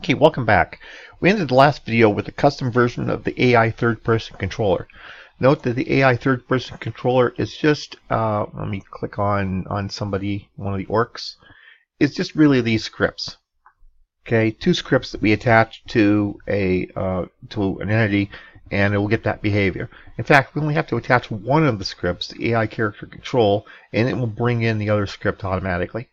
Okay, welcome back. We ended the last video with a custom version of the AI third-person controller. Note that the AI third-person controller is just, let me click on somebody, one of the orcs. It's just really these scripts. Okay, two scripts that we attach to to an entity, and it will get that behavior. In fact, we only have to attach one of the scripts, the AI character control, and it will bring in the other script automatically.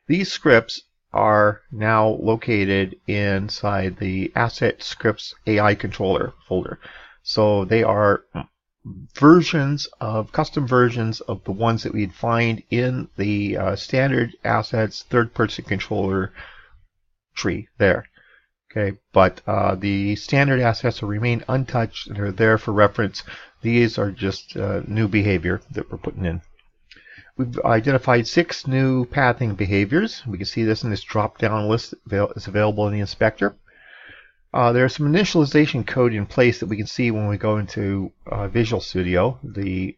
These scripts are now located inside the Asset Scripts AI Controller folder. So they are custom versions of the ones that we'd find in the standard assets third-person controller tree there. Okay, but the standard assets will remain untouched and are there for reference. These are just new behavior that we're putting in. We've identified 6 new pathing behaviors. We can see this in this drop-down list that's available in the inspector. There's some initialization code in place that we can see when we go into Visual Studio. The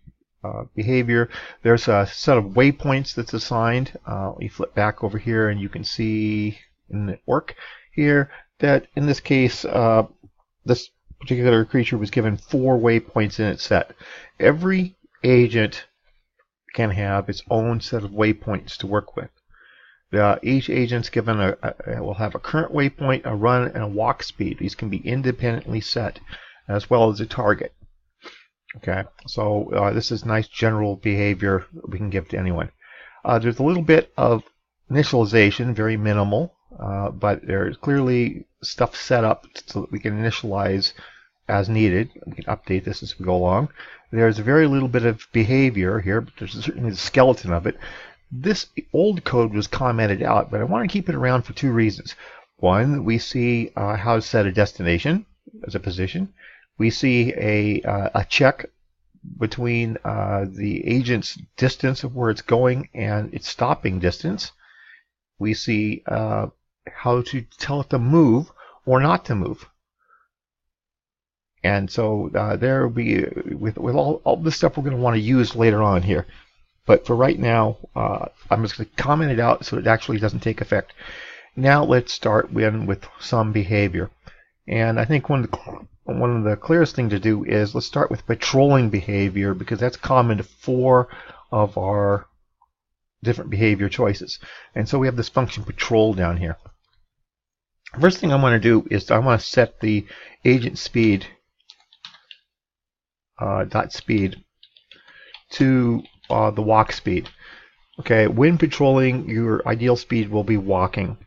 behavior, there's a set of waypoints that's assigned. You flip back over here and you can see in the orc here that in this case this particular creature was given 4 waypoints in its set. Every agent can have its own set of waypoints to work with. Each agent's given will have a current waypoint, a run, and a walk speed. These can be independently set, as well as a target. Okay, so this is nice general behavior we can give to anyone. There's a little bit of initialization, very minimal, but there's clearly stuff set up so that we can initialize as needed. We can update this as we go along. There's very little bit of behavior here, but there's certainly the skeleton of it. This old code was commented out, but I want to keep it around for 2 reasons. One, we see how to set a destination as a position. We see a check between the agent's distance of where it's going and its stopping distance. We see how to tell it to move or not to move. And so there will be, with all this stuff we're going to want to use later on here. But for right now, I'm just going to comment it out so it actually doesn't take effect. Now let's start with some behavior. And I think one of the clearest thing to do is let's start with patrolling behavior, because that's common to 4 of our different behavior choices. And so we have this function patrol down here. First thing I want to do is I want to set the agent speed .speed to the walk speed. Okay, when patrolling, your ideal speed will be walking.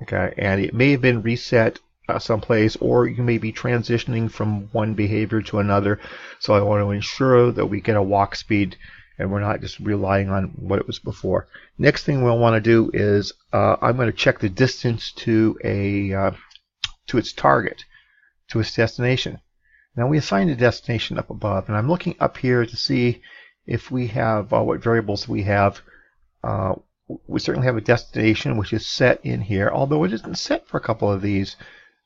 Okay, and it may have been reset someplace, or you may be transitioning from one behavior to another. So I want to ensure that we get a walk speed and we're not just relying on what it was before. Next thing we'll want to do is I'm going to check the distance to its target, to its destination. Now we assign a destination up above, and I'm looking up here to see if we have what variables we have. We certainly have a destination which is set in here, although it isn't set for a couple of these.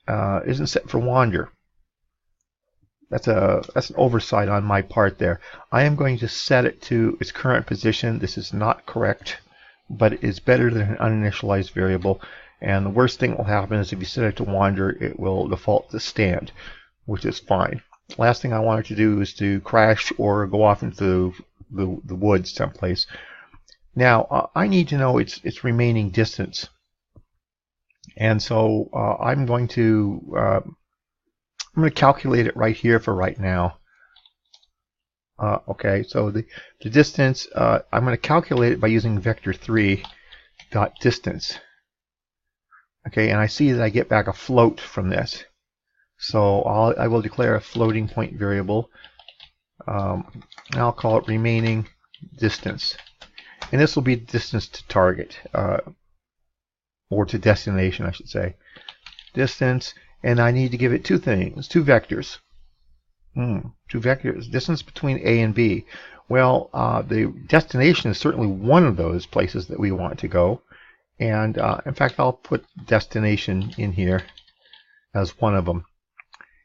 It isn't set for wander. That's an oversight on my part there. I am going to set it to its current position. This is not correct, but it is better than an uninitialized variable. And the worst thing that will happen is if you set it to wander, it will default to stand, which is fine. Last thing I want it to do is to crash or go off into the woods someplace. Now I need to know its remaining distance, and so I'm going to calculate it right here for right now. Okay, so the distance I'm going to calculate it by using vector3 dot distance. Okay, and I see that I get back a float from this. So I will declare a floating point variable. I'll call it remaining distance. And this will be distance to target, or to destination, I should say. Distance, and I need to give it 2 things, 2 vectors. 2 vectors, distance between A and B. Well, the destination is certainly one of those places that we want to go. And in fact, I'll put destination in here as one of them.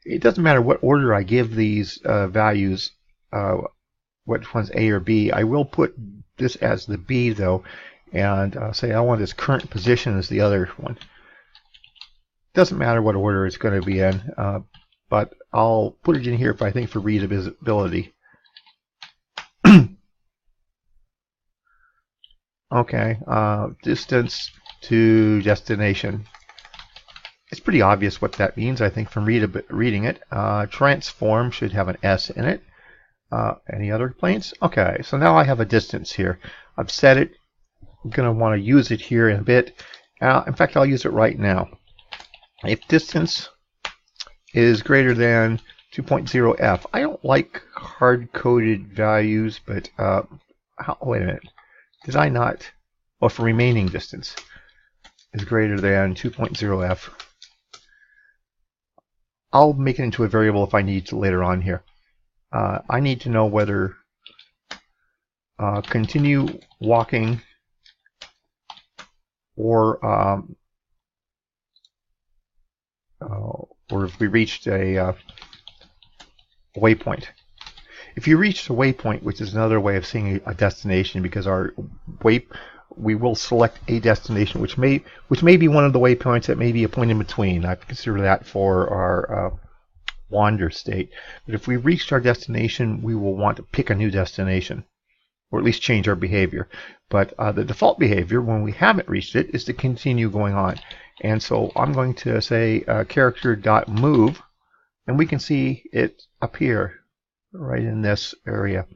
It doesn't matter what order I give these values, which one's A or B. I will put this as the B though, and say I want its current position as the other one. Doesn't matter what order it's going to be in, but I'll put it in here if I think for readability. Okay, distance to destination. It's pretty obvious what that means, I think, from reading it. Transform should have an S in it. Any other complaints? Okay, so now I have a distance here. I've set it. I'm going to want to use it here in a bit. In fact, I'll use it right now. If distance is greater than 2.0f, I don't like hard-coded values, but wait a minute. Did I not? Well, for remaining distance is greater than 2.0f. I'll make it into a variable if I need to later on here. I need to know whether continue walking or if we reached a waypoint. If you reach a waypoint, which is another way of seeing a destination, because we will select a destination which may be one of the waypoints that may be a point in between. I consider that for our wander state. But if we reached our destination, we will want to pick a new destination, or at least change our behavior. But the default behavior when we haven't reached it is to continue going on. And so I'm going to say character.move, and we can see it appear right in this area.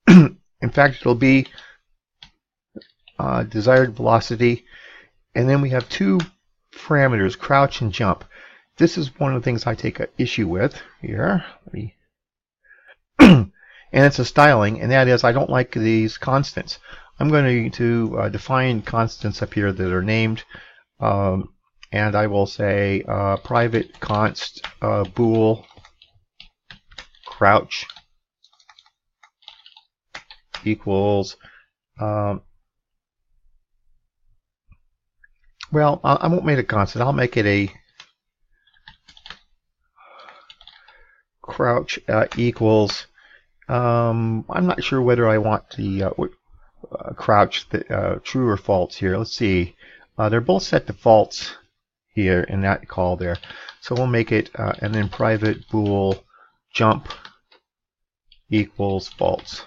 In fact, it'll be desired velocity, and then we have two parameters, crouch and jump. This is one of the things I take an issue with here. And it's a styling, and that is I don't like these constants. I'm going to define constants up here that are named, and I will say private const bool crouch equals well, I won't make it a constant. I'll make it a crouch equals I'm not sure whether I want the crouch true or false here. Let's see. They're both set to false here in that call there. So we'll make it and then private bool jump equals false.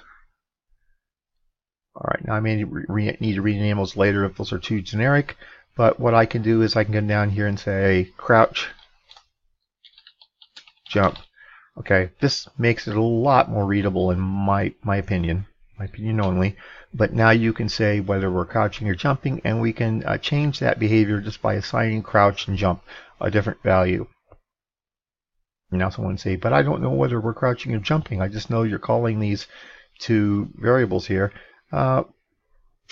All right, now I may need to rename those later if those are too generic, but what I can do is I can go down here and say crouch jump. Okay, this makes it a lot more readable in my opinion only. But now you can say whether we're crouching or jumping, and we can change that behavior just by assigning crouch and jump a different value. Now someone would say, but I don't know whether we're crouching or jumping. I just know you're calling these two variables here.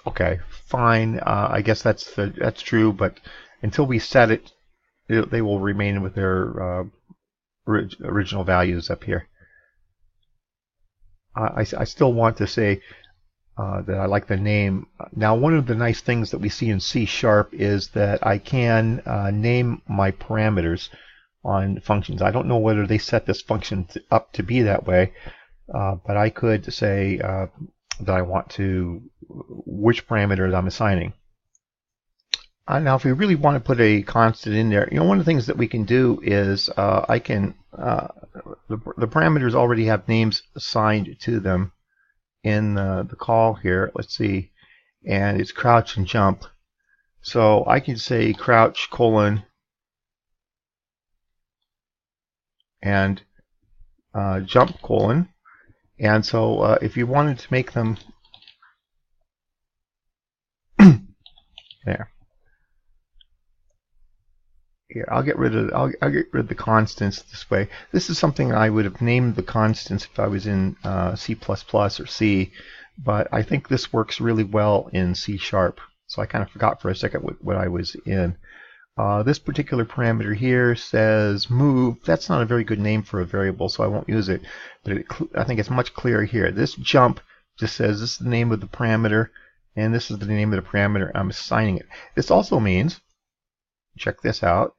Okay, fine. I guess that's true, but until we set it, they will remain with their original values up here. I still want to say that I like the name. Now, one of the nice things that we see in C# is that I can name my parameters on functions. I don't know whether they set this function up to be that way, but I could say that I want to which parameters I'm assigning. Now, if we really want to put a constant in there, one of the things that we can do is I can the parameters already have names assigned to them in the call here. Let's see, and it's crouch and jump. So I can say crouch colon and jump colon, and so if you wanted to make them there. Here, I'll get rid of the constants this way. This is something I would have named the constants if I was in C++ or C, but I think this works really well in C#. So I kind of forgot for a second what I was in. This particular parameter here says move. That's not a very good name for a variable, so I won't use it. But I think it's much clearer here. This jump just says this is the name of the parameter, and this is the name of the parameter I'm assigning it. This also means, check this out,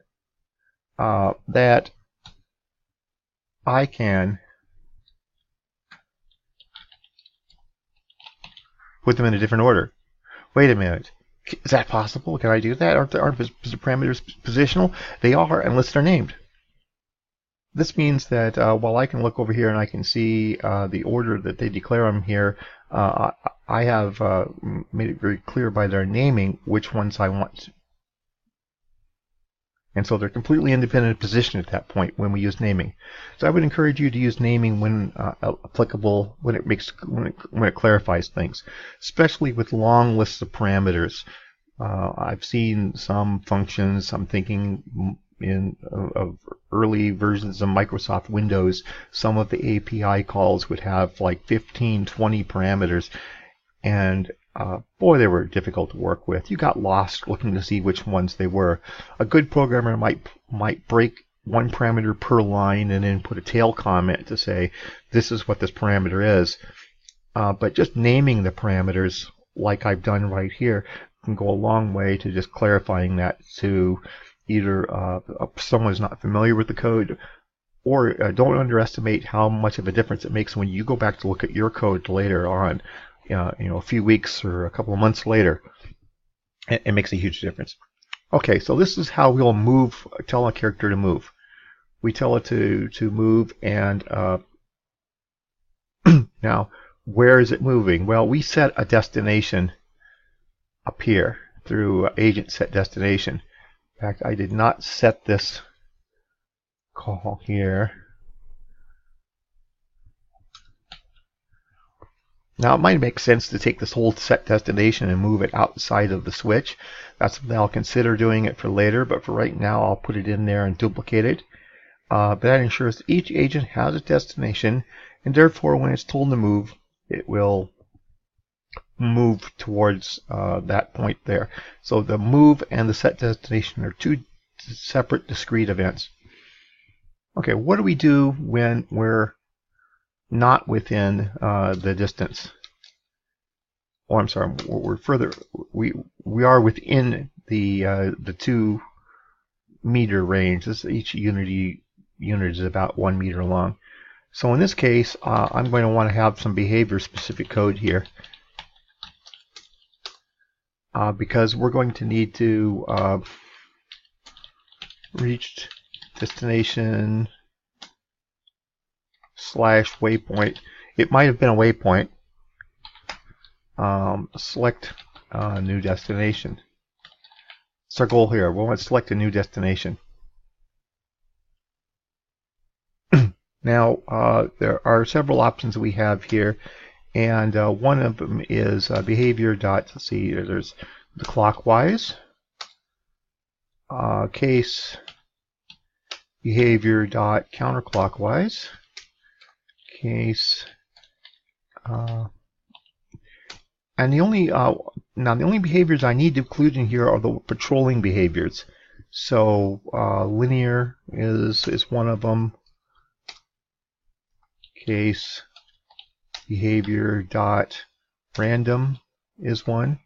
that I can put them in a different order. Wait a minute. Is that possible? Can I do that? Aren't the parameters positional? They are, unless they're named. This means that while I can look over here and I can see the order that they declare them here, I have made it very clear by their naming which ones I want. And so they're completely independent of position at that point when we use naming. So I would encourage you to use naming when applicable, when it clarifies things, especially with long lists of parameters. I've seen some functions. I'm thinking of early versions of Microsoft Windows. Some of the API calls would have like 15, 20 parameters, and boy, they were difficult to work with. You got lost looking to see which ones they were. A good programmer might break one parameter per line and then put a tail comment to say this is what this parameter is. But just naming the parameters, like I've done right here, can go a long way to just clarifying that to either someone who's not familiar with the code, or don't underestimate how much of a difference it makes when you go back to look at your code later on. A few weeks or a couple of months later, it makes a huge difference. Okay, so this is how we'll tell a character to move. We tell it to move, and now where is it moving? Well, we set a destination up here through agent set destination. In fact, I did not set this call here. Now, it might make sense to take this whole set destination and move it outside of the switch. That's something I'll consider doing it for later, but for right now, I'll put it in there and duplicate it. But that ensures that each agent has a destination, and therefore, when it's told to move, it will move towards that point there. So the move and the set destination are two separate discrete events. Okay, what do we do when we're not within the distance? Oh, I'm sorry. We're further. We are within the 2 meter range. Each unit is about 1 meter long. So in this case, I'm going to want to have some behavior specific code here, because we're going to need to reach destination / waypoint. It might have been a waypoint. Select new destination. That's our goal here. We want to select a new destination. Now, there are several options that we have here, and one of them is behavior dot. Let's see. There's the clockwise case behavior dot counterclockwise case, and the only behaviors I need to include in here are the patrolling behaviors. So linear is one of them. Case behavior dot random is one,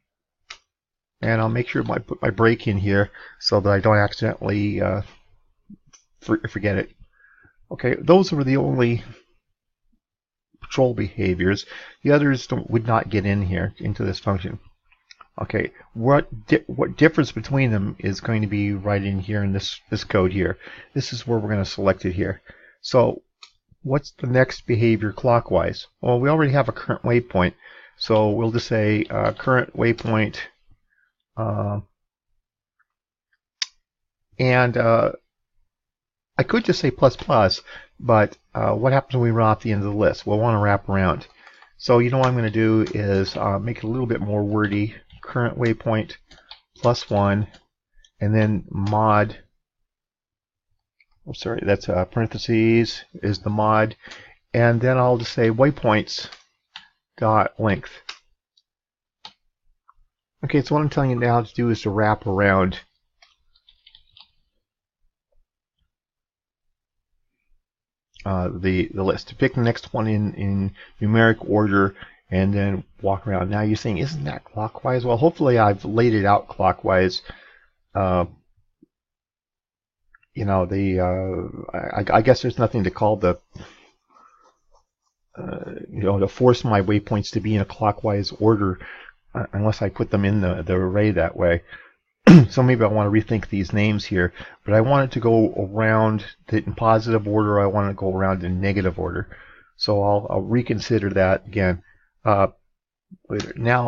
and I'll make sure I put my break in here so that I don't accidentally forget it. Okay, those are the only patrol behaviors. The others would not get in here into this function. Okay, what difference between them is going to be right in here in this code here. This is where we're going to select it here. So what's the next behavior clockwise? Well, we already have a current waypoint, so we'll just say current waypoint, and I could just say plus plus, but what happens when we run off the end of the list? We'll want to wrap around. So what I'm going to do is make it a little bit more wordy. Current waypoint +1, and then mod. Oh, sorry, that's parentheses is the mod, and then I'll just say waypoints dot length. Okay, so what I'm telling you now to do is to wrap around the list, to pick the next one in numeric order, and then walk around. Now you're saying, isn't that clockwise? Well, hopefully I've laid it out clockwise. I guess there's nothing to call to force my waypoints to be in a clockwise order unless I put them in the array that way. So maybe I want to rethink these names here, but I want it to go around in positive order. I want it to go around in negative order. So I'll reconsider that again. Now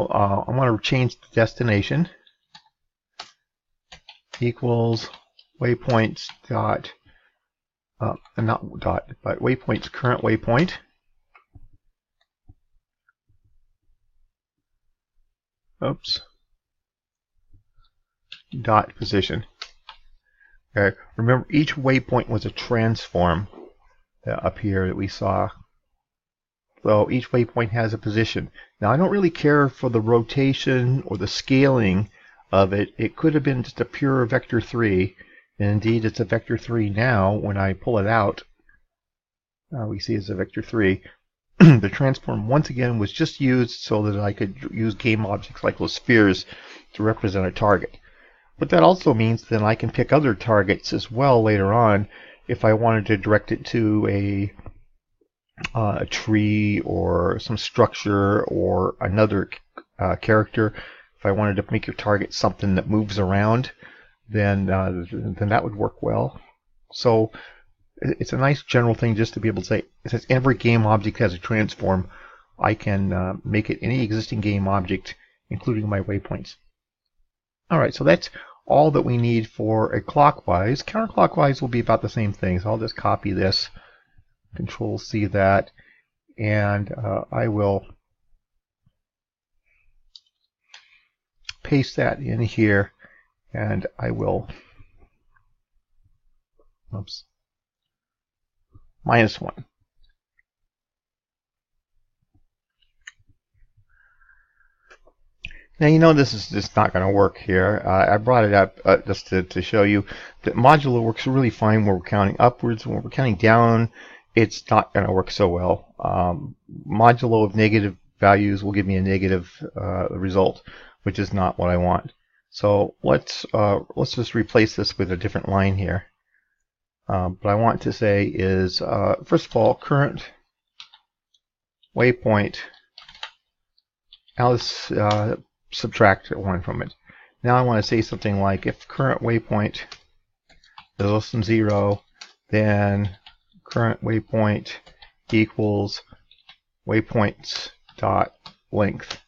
I want to change the destination equals waypoints dot, not dot, but waypoints current waypoint. Oops. Dot position. Okay. Remember, each waypoint was a transform up here that we saw. So each waypoint has a position. Now I don't really care for the rotation or the scaling of it. It could have been just a pure vector 3, and indeed it's a vector 3 now. When I pull it out, we see it's a vector 3. The transform once again was just used so that I could use game objects like those spheres to represent a target. But that also means that I can pick other targets as well later on if I wanted to direct it to a tree or some structure or another character. If I wanted to make your target something that moves around, then that would work well. So it's a nice general thing just to be able to say, since every game object has a transform, I can make it any existing game object, including my waypoints. Alright, so that's all that we need for a clockwise. Counterclockwise will be about the same thing, so I'll just copy this, Control C that, and I will paste that in here, and I will, oops, -1. Now you know this is just not going to work here. I brought it up just to show you that modulo works really fine when we're counting upwards. When we're counting down, it's not going to work so well. Modulo of negative values will give me a negative result, which is not what I want. So let's just replace this with a different line here. What I want to say is, first of all, current waypoint. Now let's subtract 1 from it. Now I want to say something like, if current waypoint is less than 0, then current waypoint equals waypoints dot length.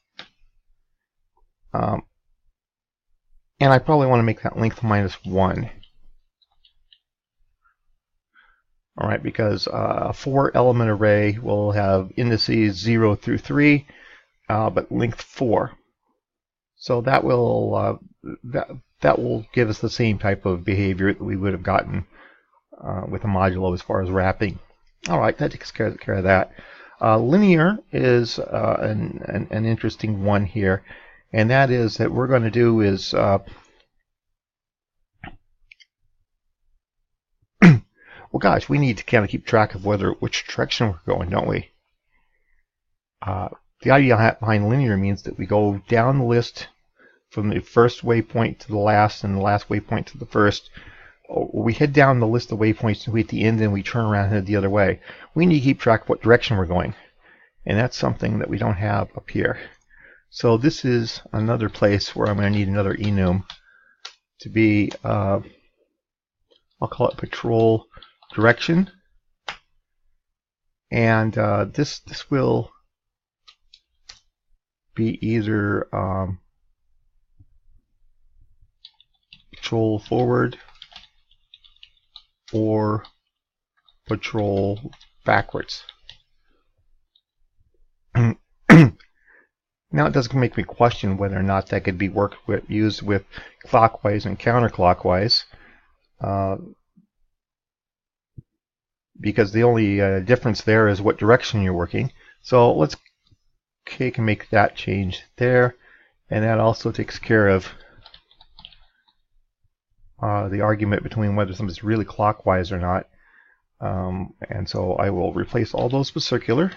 And I probably want to make that length -1. Alright, because a 4-element array will have indices 0 through 3, but length 4. So that will that will give us the same type of behavior that we would have gotten with a modulo as far as wrapping. Alright, that takes care of that. Linear is an interesting one here, and that is that we're going to do is well, gosh, we need to kind of keep track of which direction we're going, don't we? The idea behind linear means that we go down the list from the first waypoint to the last, and the last waypoint to the first. We head down the list of waypoints and we at the end, and we turn around and head the other way. We need to keep track of what direction we're going, and that's something that we don't have up here. So this is another place where I'm going to need another enum to be, I'll call it patrol direction, and this will be either patrol forward or patrol backwards. Now it does make me question whether or not that could be used with clockwise and counterclockwise, because the only difference there is what direction you're working. So let's make that change there, and that also takes care of the argument between whether something's really clockwise or not. And so I will replace all those with circular,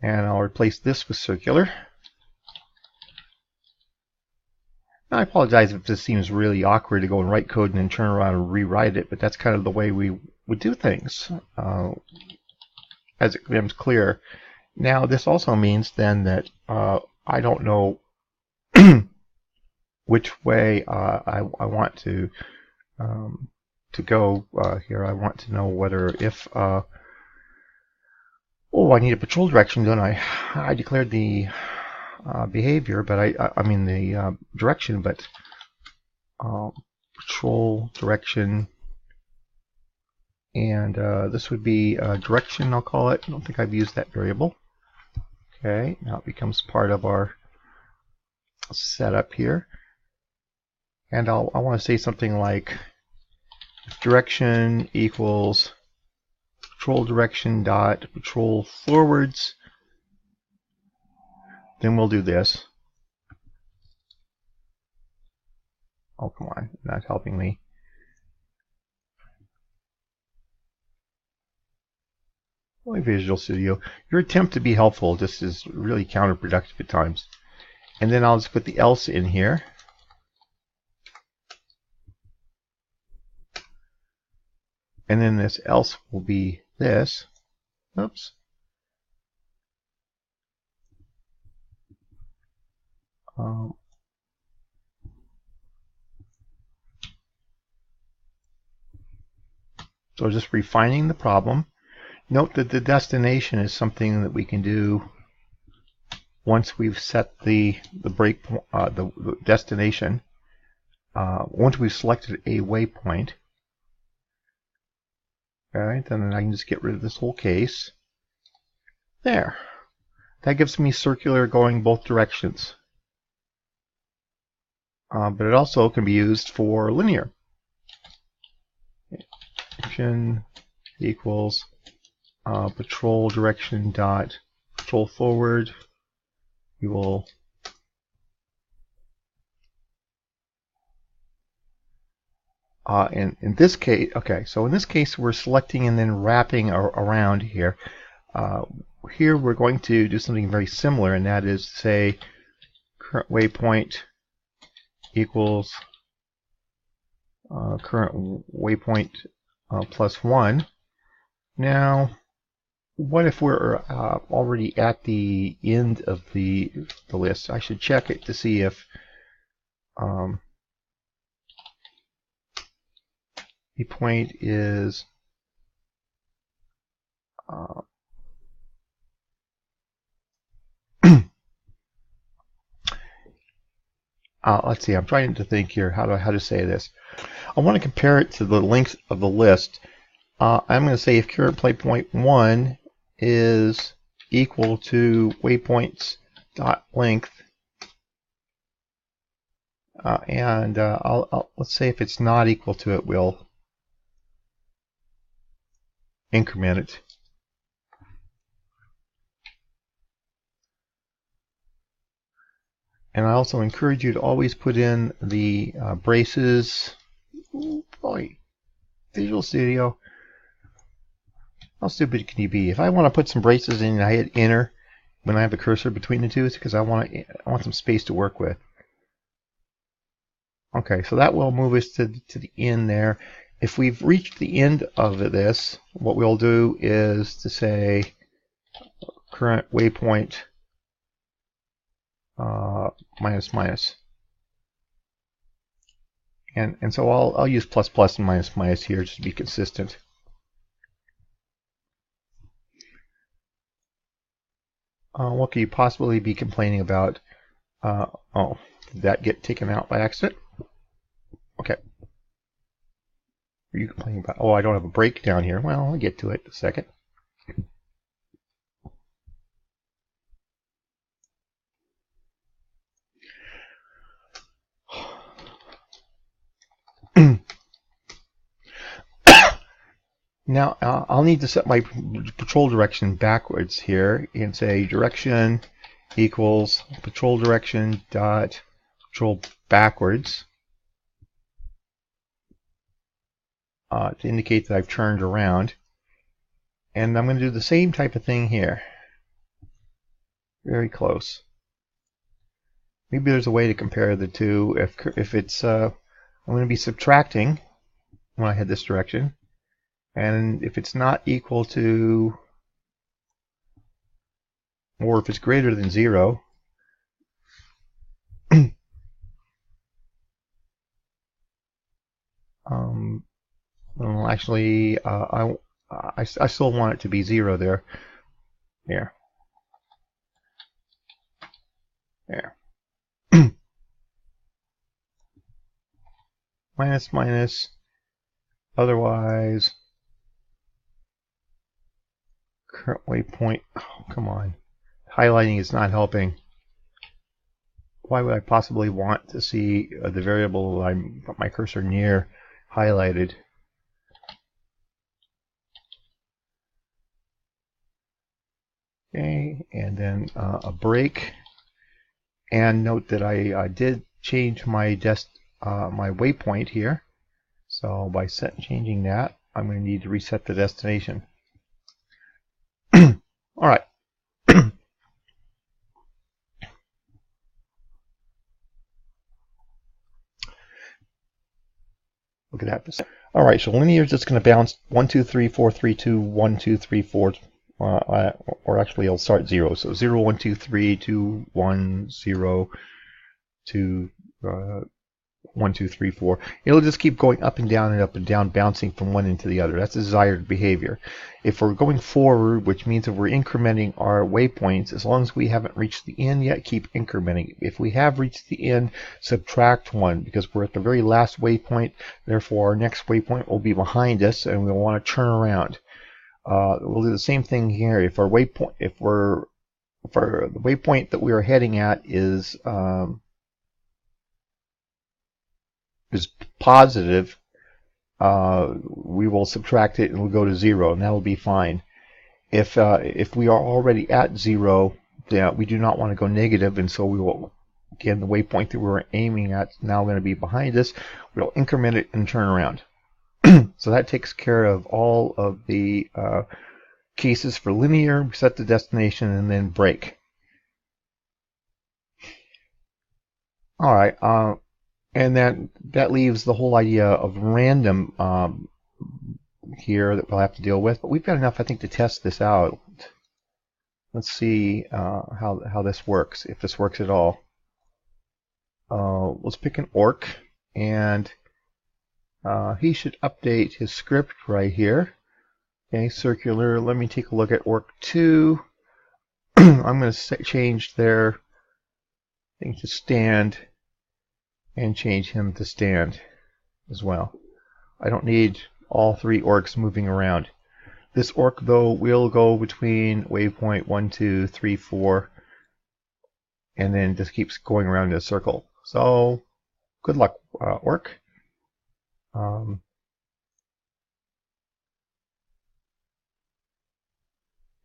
and I'll replace this with circular. Now, I apologize if this seems really awkward to go and write code and then turn around and rewrite it, but that's kind of the way we would do things as it becomes clear. Now this also means then that I don't know which way I want to go here. I want to know whether if oh, I need a patrol direction, don't I? I declared the behavior, but I mean the direction, but patrol direction, and this would be direction, I'll call it. I don't think I've used that variable. Okay, now it becomes part of our setup here. And I want to say something like if direction equals patrol direction dot patrol forwards, then we'll do this. Oh, come on, not helping me. Only Visual Studio. Your attempt to be helpful just is really counterproductive at times. And then I'll just put the else in here. And then this else will be this. Oops. So just refining the problem. Note that the destination is something that we can do once we've set the the destination. Once we've selected a waypoint. Alright, then I can just get rid of this whole case. There. That gives me circular going both directions. But it also can be used for linear. Direction equals patrol direction dot patrol forward. We will in this case, okay, so in this case we're selecting and then wrapping around here. Here we're going to do something very similar, and that is say current waypoint equals current waypoint +1. Now, what if we're already at the end of the list? I should check it to see if the point is let's see, I'm trying to think here how to say this. I want to compare it to the length of the list. I'm going to say if current waypoint 1 is equal to waypoints dot length, and let's say if it's not equal to it, we'll increment it. And I also encourage you to always put in the braces. Ooh, boy, Visual Studio. How stupid can you be? If I want to put some braces in and I hit enter when I have a cursor between the two, it's because I want some space to work with. Okay, so that will move us to the end there. If we've reached the end of this, what we'll do is to say current waypoint minus minus. And so I'll use plus plus and minus minus here just to be consistent. What could you possibly be complaining about? Oh, did that get taken out by accident? Okay. What are you complaining about? Oh, I don't have a break down here. Well, I'll get to it in a second. Now, I'll need to set my patrol direction backwards here and say direction equals patrol direction dot patrol backwards to indicate that I've turned around. And I'm going to do the same type of thing here. Very close. Maybe there's a way to compare the two. If it's I'm going to be subtracting when I head this direction. And if it's not equal to or if it's greater than 0, well, actually, I still want it to be 0 there. There. There. Minus, minus. Otherwise, current waypoint. Oh, come on. Highlighting is not helping. Why would I possibly want to see the variable I put my cursor near highlighted? Okay, and then a break. And note that I did change my my waypoint here. So by changing that, I'm going to need to reset the destination. All right. Look at that. All right, so linear is just going to bounce 1, 2, 3, 4, 3, 2, 1, 2, 3, 4, or actually it'll start 0. So 0, 1, 2, 3, 2, 1, 0, 2, 1, 2, 3, 4. It'll just keep going up and down, bouncing from one end to the other. That's the desired behavior. If we're going forward, which means if we're incrementing our waypoints, as long as we haven't reached the end yet, keep incrementing. If we have reached the end, subtract 1, because we're at the very last waypoint. Therefore, our next waypoint will be behind us, and we'll want to turn around. We'll do the same thing here. If our waypoint, if the waypoint that we are heading at is positive, we will subtract it and we'll go to 0, and that will be fine. If we are already at 0, we do not want to go negative, and so we will, again, the waypoint that we were aiming at is now going to be behind us. We'll increment it and turn around. So that takes care of all of the cases for linear. Set the destination and then break. All right. And that leaves the whole idea of random here that we'll have to deal with. But we've got enough, I think, to test this out. Let's see how this works, if this works at all. Let's pick an orc, and he should update his script right here. Okay, circular. Let me take a look at orc 2. I'm going to change their thing to stand, and change him to stand as well. I don't need all 3 orcs moving around. This orc, though, will go between waypoint 1, 2, 3, 4, and then just keeps going around in a circle. So, good luck, orc.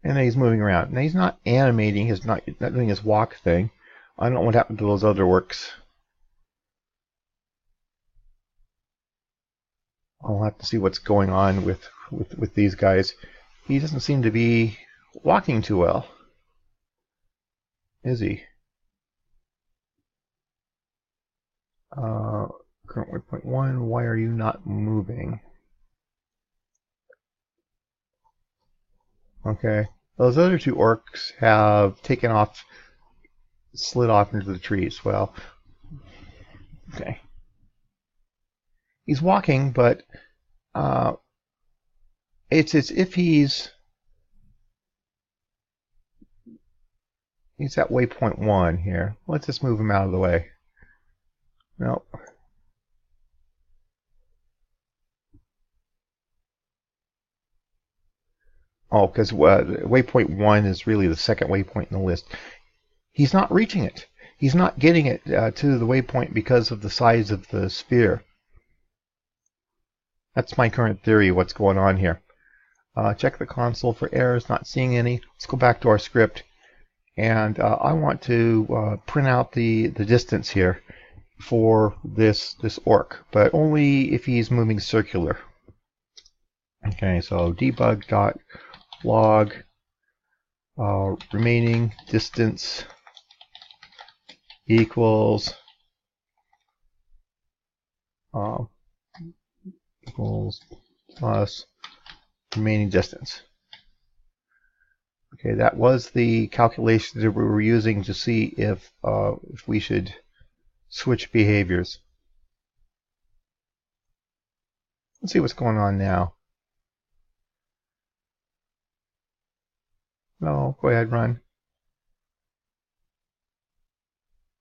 And then he's moving around. Now he's not animating, he's not doing his walk thing. I don't know what happened to those other orcs. I'll have to see what's going on with these guys. He doesn't seem to be walking too well, is he? Current waypoint 1, why are you not moving? Okay, those other 2 orcs have taken off, slid off into the trees. Well, okay. He's walking, but it's as if he's at waypoint 1 here. Let's just move him out of the way. Nope. Oh, because waypoint 1 is really the second waypoint in the list. He's not reaching it. He's not getting it to the waypoint because of the size of the sphere. That's my current theory of what's going on here. Check the console for errors, not seeing any. Let's go back to our script. And I want to print out the distance here for this orc, but only if he's moving circular. Okay, so debug.log remaining distance equals plus remaining distance. Okay, that was the calculation that we were using to see if we should switch behaviors. Let's see what's going on now. No, go ahead, run.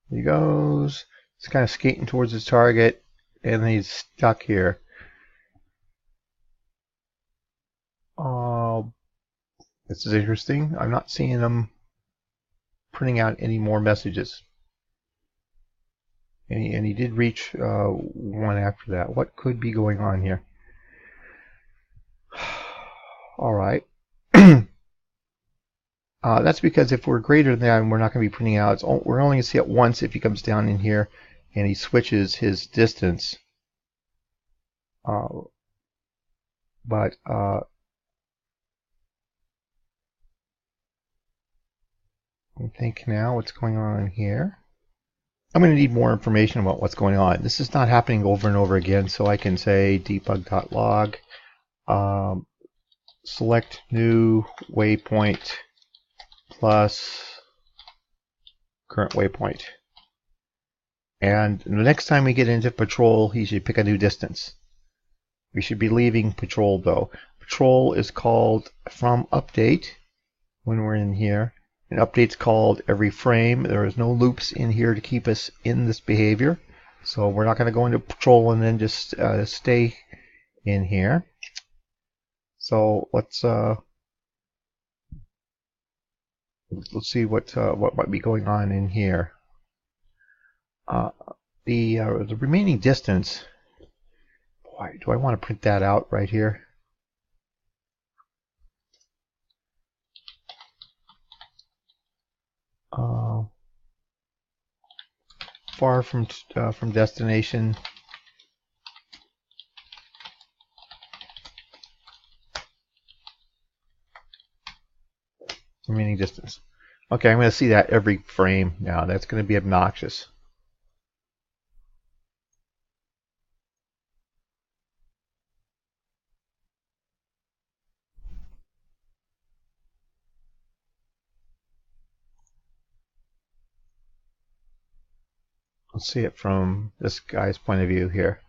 He goes. He's kind of skating towards his target, and then he's stuck here. This is interesting. I'm not seeing him printing out any more messages. And he did reach one after that. What could be going on here? All right. That's because if we're greater than that, we're not going to be printing out. We're only going to see it once if he comes down in here and he switches his distance. But I think now what's going on here. I'm going to need more information about what's going on. This is not happening over and over again, so I can say debug.log, select new waypoint plus current waypoint. And the next time we get into patrol, he should pick a new distance. We should be leaving patrol though. Patrol is called from update when we're in here. An update's called every frame. There is no loops in here to keep us in this behavior. So we're not going to go into patrol and then just stay in here. So let's see what might be going on in here. The remaining distance. Boy, do I want to print that out right here? Far from destination. Remaining distance. Okay, I'm going to see that every frame now. That's going to be obnoxious. Let's see it from this guy's point of view here.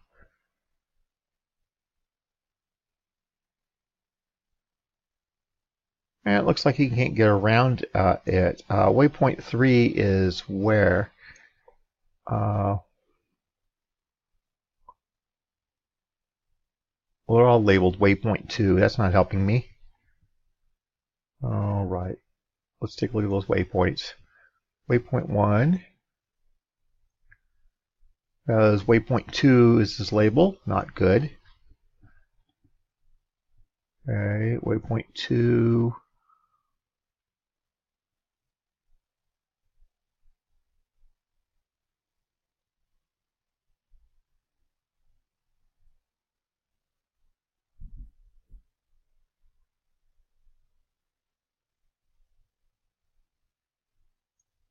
And it looks like he can't get around it. Waypoint 3 is where? Well, they're all labeled waypoint 2. That's not helping me. All right. Let's take a look at those waypoints. Waypoint 1. As waypoint 2 is this label, not good. Okay, waypoint 2.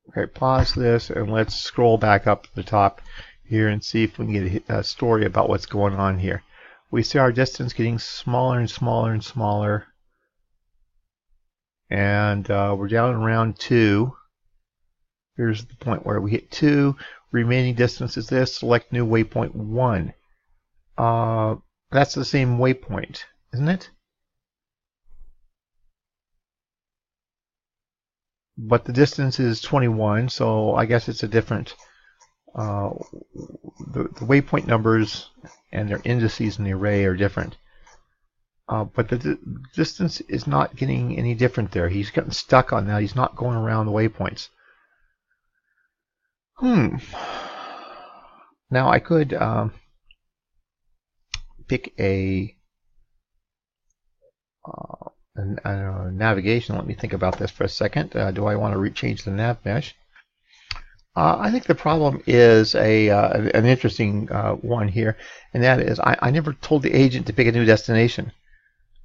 Okay, pause this and let's scroll back up to the top here and see if we can get a story about what's going on here. We see our distance getting smaller and smaller and smaller. And we're down around 2. Here's the point where we hit 2. Remaining distance is this. Select new waypoint 1. That's the same waypoint, isn't it? But the distance is 21, so I guess it's a different... the waypoint numbers and their indices in the array are different. But the distance is not getting any different there. He's gotten stuck on that. He's not going around the waypoints. Now I could pick a navigation. Let me think about this for a second. Do I want to change the nav mesh? I think the problem is an interesting one here, and that is I never told the agent to pick a new destination.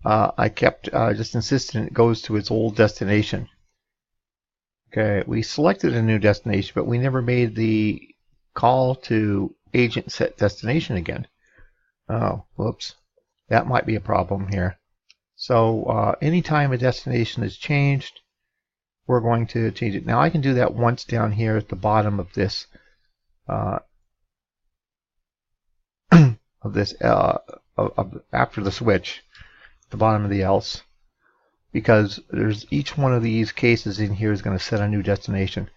I kept just insisting it goes to its old destination. Okay, we selected a new destination, but we never made the call to agent set destination again. Oh, whoops. That might be a problem here. So anytime a destination is changed, we're going to change it. Now I can do that once down here at the bottom of this after the switch, the bottom of the else, because there's each one of these cases in here is going to set a new destination.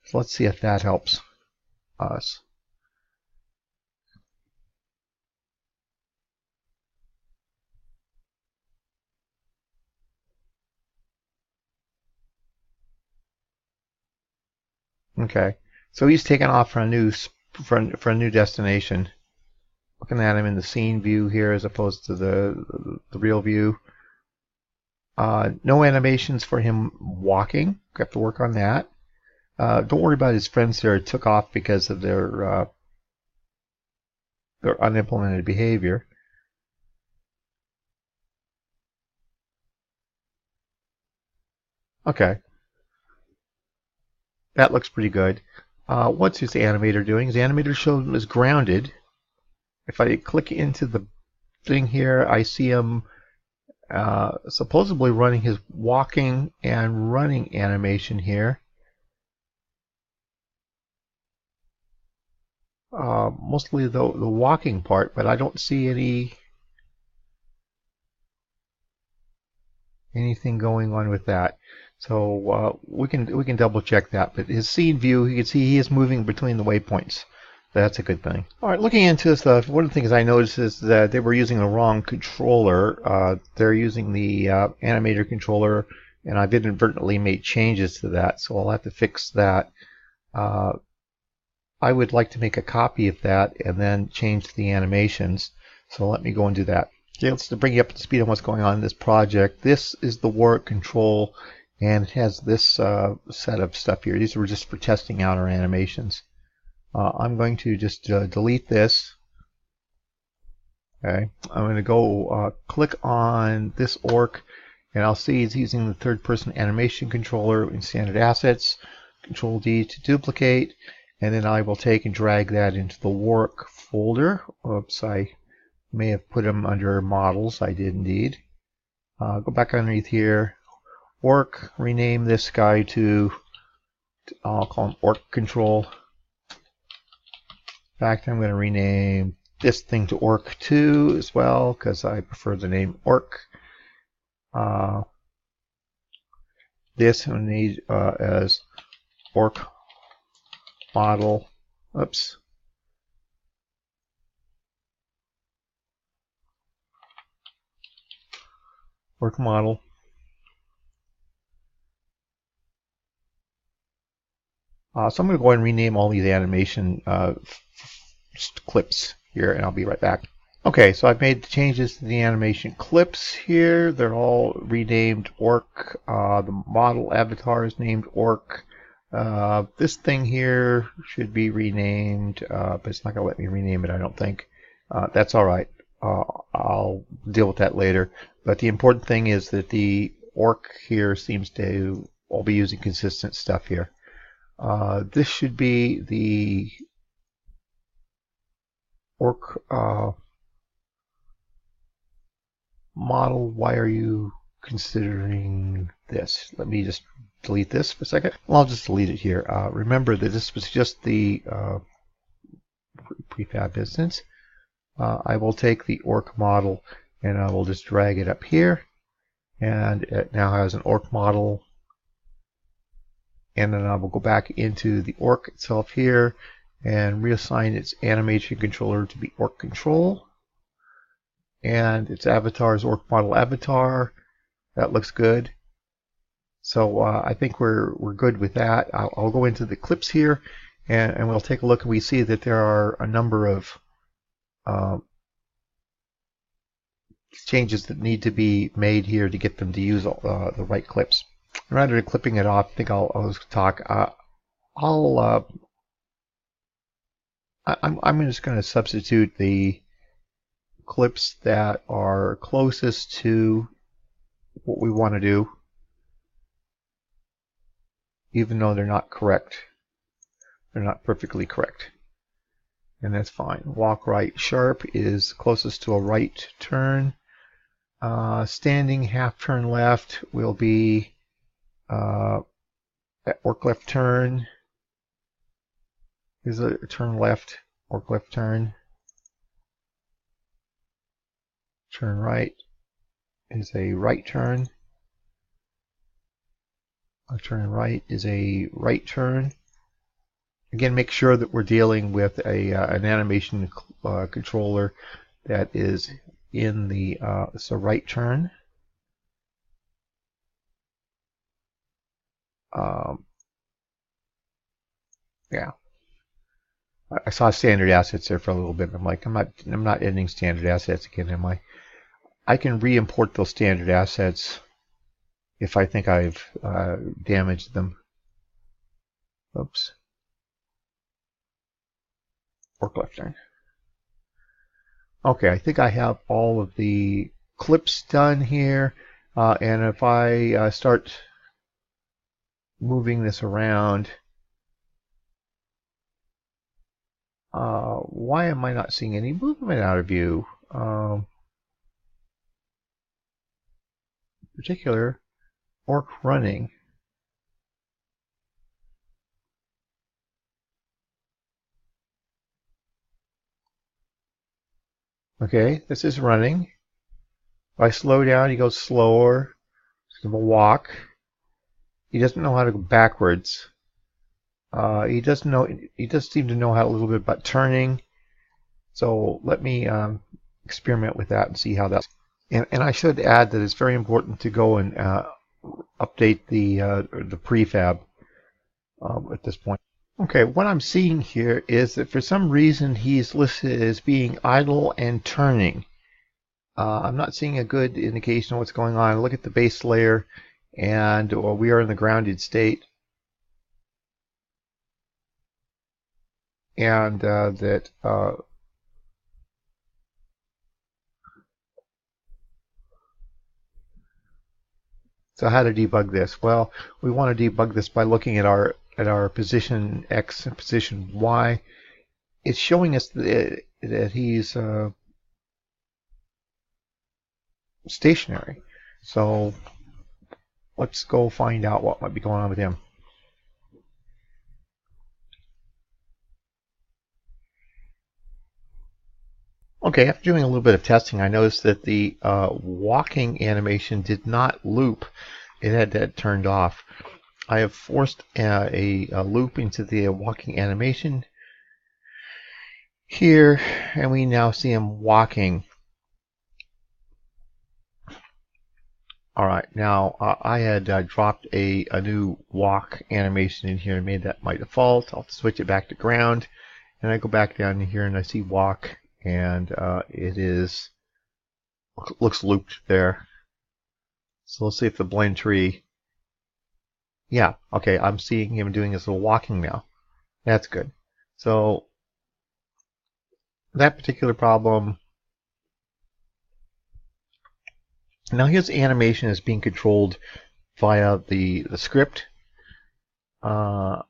So let's see if that helps us. Okay, so he's taken off for a new destination. Looking at him in the scene view here as opposed to the real view. No animations for him walking. Got to work on that. Don't worry about his friends there. It took off because of their unimplemented behavior. Okay. That looks pretty good. What's his animator doing? His animator shown is grounded. If I click into the thing here, I see him supposedly running his walking and running animation here. Mostly the walking part, but I don't see anything going on with that. So we can double check that. But his scene view, you can see he is moving between the waypoints. That's a good thing. All right, looking into this stuff, one of the things I noticed is that they were using the wrong controller. They're using the animator controller, and I've inadvertently made changes to that, so I'll have to fix that. I would like to make a copy of that and then change the animations. So let me go and do that. Okay, let's bring you up to speed on what's going on in this project. This is the work control, and it has this set of stuff here. These were just for testing out our animations. I'm going to just delete this. Okay, I'm going to go click on this orc, and I'll see it's using the third-person animation controller in standard assets. Control D to duplicate, and then I will take and drag that into the work folder. Oops, I may have put them under models. I did indeed. Go back underneath here. Orc, rename this guy to, I'll call him orc control. In fact, I'm going to rename this thing to orc2 as well because I prefer the name orc. This I need as orc model. Oops. Orc model. So I'm going to go ahead and rename all these animation clips here, and I'll be right back. Okay, so I've made the changes to the animation clips here. They're all renamed orc. The model avatar is named orc. This thing here should be renamed, but it's not going to let me rename it, I don't think. That's all right. I'll deal with that later. But the important thing is that the orc here seems to all be using consistent stuff here. This should be the orc model. Why are you considering this? Let me just delete this for a second. Well, I'll just delete it here. Remember that this was just the prefab instance. I will take the orc model and I will just drag it up here, and it now has an orc model. And then I will go back into the orc itself here and reassign its animation controller to be orc control. And its avatar is orc model avatar. That looks good. So I think we're good with that. I'll go into the clips here and we'll take a look, and we see that there are a number of changes that need to be made here to get them to use the right clips. Rather than clipping it off, I think I'll just talk. I'm just going to substitute the clips that are closest to what we want to do, even though they're not correct. They're not perfectly correct, and that's fine. Walk right sharp is closest to a right turn. Standing half turn left will be That orc left turn. Here's a turn left, orc left turn. Turn right is a right turn. A turn right is a right turn. Again, make sure that we're dealing with an animation controller that is in the it's a right turn. Yeah, I saw standard assets there for a little bit. I'm like, I'm not editing standard assets again, am I? I can re-import those standard assets if I think I've damaged them. Oops. Orc left turn. Okay, I think I have all of the clips done here, and if I start moving this around, why am I not seeing any movement out of view? In particular, orc running. Okay, this is running. If I slow down, he goes slower. He's going to walk. He doesn't know how to go backwards. He does seem to know how a little bit about turning. So let me experiment with that and see how that's. And I should add that it's very important to go and update the prefab at this point. Okay, what I'm seeing here is that for some reason he's listed as being idle and turning. I'm not seeing a good indication of what's going on. Look at the base layer, and we are in the grounded state. And so how to debug this? Well, we want to debug this by looking at our position X and position Y. It's showing us that he's stationary. So let's go find out what might be going on with him. Okay, after doing a little bit of testing, I noticed that the walking animation did not loop. It had that turned off. I have forced a loop into the walking animation here, and we now see him walking. Alright, now I had dropped a new walk animation in here and made that my default. I'll switch it back to ground, and I go back down here and I see walk, and it looks looped there. So let's see if the blend tree. Yeah, okay, I'm seeing him doing his little walking now. That's good. So that particular problem. Now his animation is being controlled via the script. I'll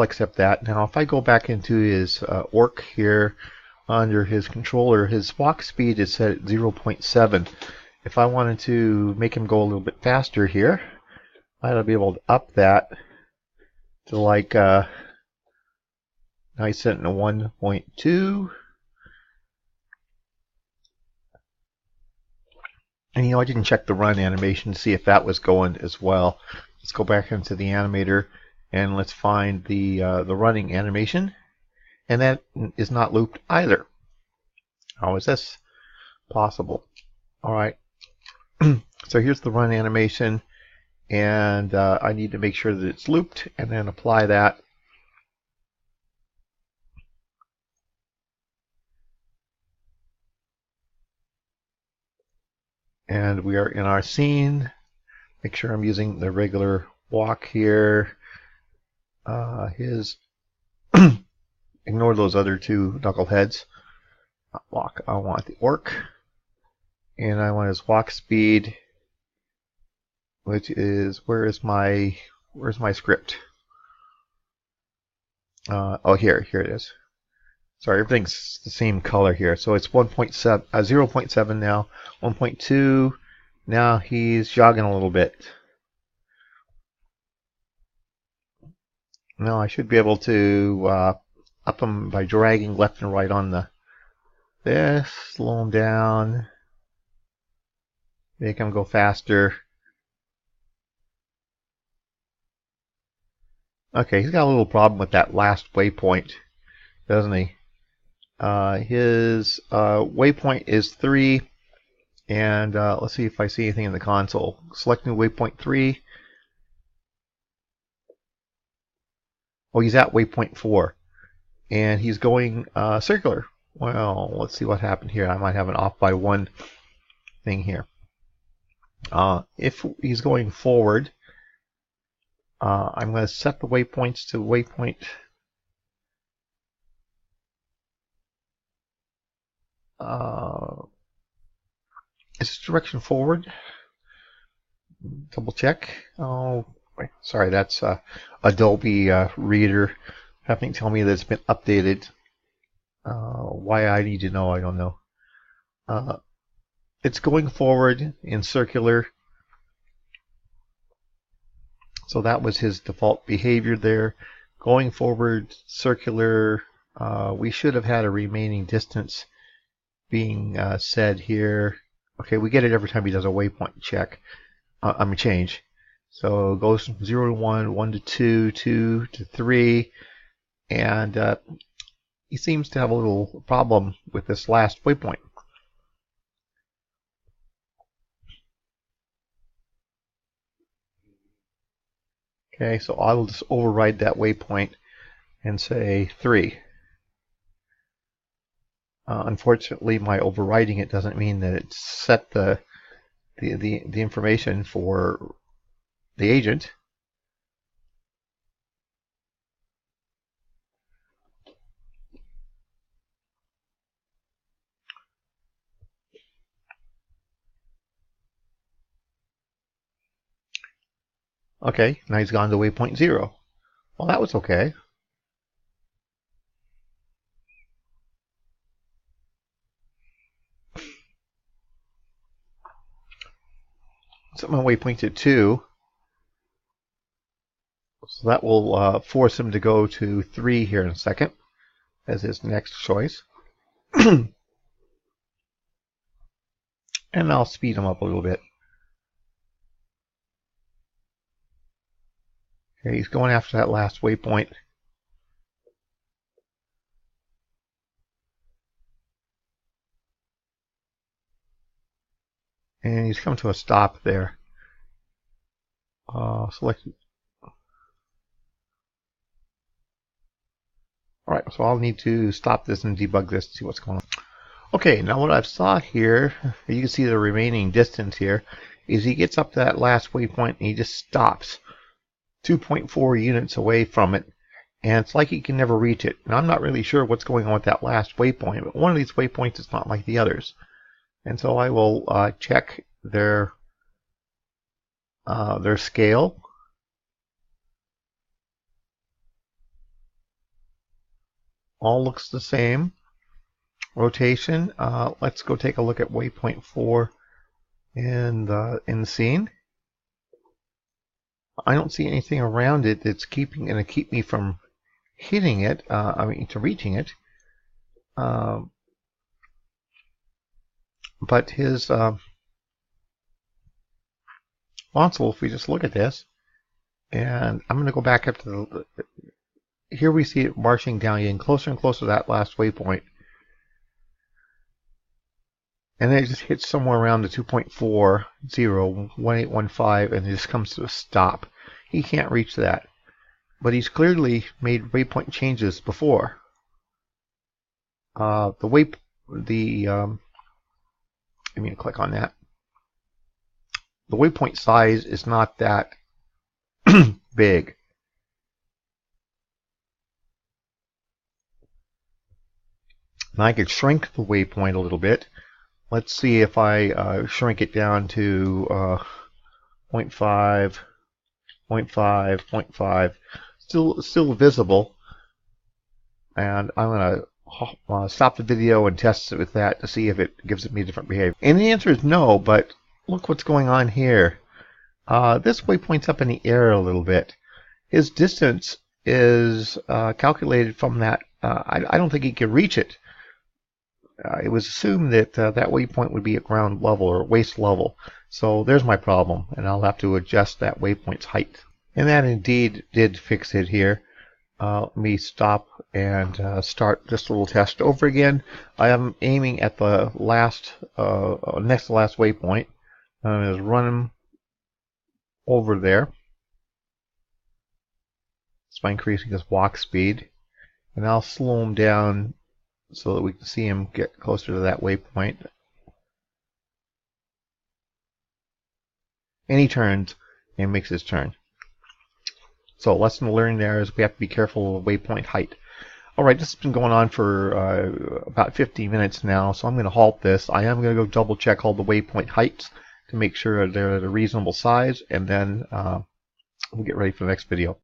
accept that. Now if I go back into his orc here under his controller, his walk speed is set at 0.7. If I wanted to make him go a little bit faster here, I'd be able to up that to like now he's set in a 1.2. And I didn't check the run animation to see if that was going as well. Let's go back into the animator and let's find the running animation, and that is not looped either. How is this possible? All right. So here's the run animation, and I need to make sure that it's looped and then apply that. And we are in our scene. Make sure I'm using the regular walk here. Ignore those other two knuckleheads. Not walk. I want the orc, and I want his walk speed, which is where's my script? Oh, here it is. Sorry, everything's the same color here. So it's 1.7, 0.7 now, 1.2, Now he's jogging a little bit. Now I should be able to up him by dragging left and right on this, slow him down, make him go faster. Okay, he's got a little problem with that last waypoint, doesn't he? His waypoint is 3, and let's see if I see anything in the console. Selecting waypoint 3. Oh, he's at waypoint 4, and he's going circular. Well, let's see what happened here. I might have an off by 1 thing here. If he's going forward, I'm going to set the waypoints to waypoint. Is this direction forward? Double check. Oh, wait, sorry, that's Adobe Reader having to tell me that it's been updated. Why I need to know, I don't know. It's going forward in circular. So that was his default behavior there. Going forward, circular. We should have had a remaining distance being said here. Okay, we get it every time he does a waypoint check. Change. So it goes from 0 to 1, 1 to 2, 2 to 3, and he seems to have a little problem with this last waypoint. Okay, so I will just override that waypoint and say 3. Unfortunately, my overriding it doesn't mean that it set the information for the agent. Okay, now he's gone to waypoint 0. Well, that was okay. Set my waypoint to 2. So that will force him to go to 3 here in a second as his next choice. And I'll speed him up a little bit. Okay, he's going after that last waypoint. And he's come to a stop there. Select. Alright, so I'll need to stop this and debug this to see what's going on. Okay, now what I've saw here, you can see the remaining distance here, is he gets up to that last waypoint and he just stops 2.4 units away from it, and it's like he can never reach it. And I'm not really sure what's going on with that last waypoint, but one of these waypoints is not like the others. And so I will check their scale. All looks the same. Rotation. Let's go take a look at waypoint 4 in the scene. I don't see anything around it that's going to keep me from hitting it. To reaching it. But his console, if we just look at this, and I'm going to go back up to the. Here we see it marching down, getting closer and closer to that last waypoint. And then it just hits somewhere around the 2.40, 1815, and it just comes to a stop. He can't reach that. But he's clearly made waypoint changes before. Let me click on that. The waypoint size is not that big. Now I could shrink the waypoint a little bit. Let's see if I shrink it down to 0.5, 0.5, 0.5. Still visible. And I'm going to stop the video and test it with that to see if it gives me different behavior. And the answer is no, but look what's going on here. This waypoint's up in the air a little bit. His distance is calculated from that. I don't think he can reach it. It was assumed that that waypoint would be at ground level or waist level. So there's my problem, and I'll have to adjust that waypoint's height. And that indeed did fix it here. Let me stop and start this little test over again. I am aiming at the last, next to last waypoint. I'm going to run him over there. It's by increasing his walk speed. And I'll slow him down so that we can see him get closer to that waypoint. And he turns and makes his turn. So lesson learned there is we have to be careful of waypoint height. Alright, this has been going on for about 15 minutes now, so I'm going to halt this. I am going to go double check all the waypoint heights to make sure they're at a reasonable size, and then we'll get ready for the next video.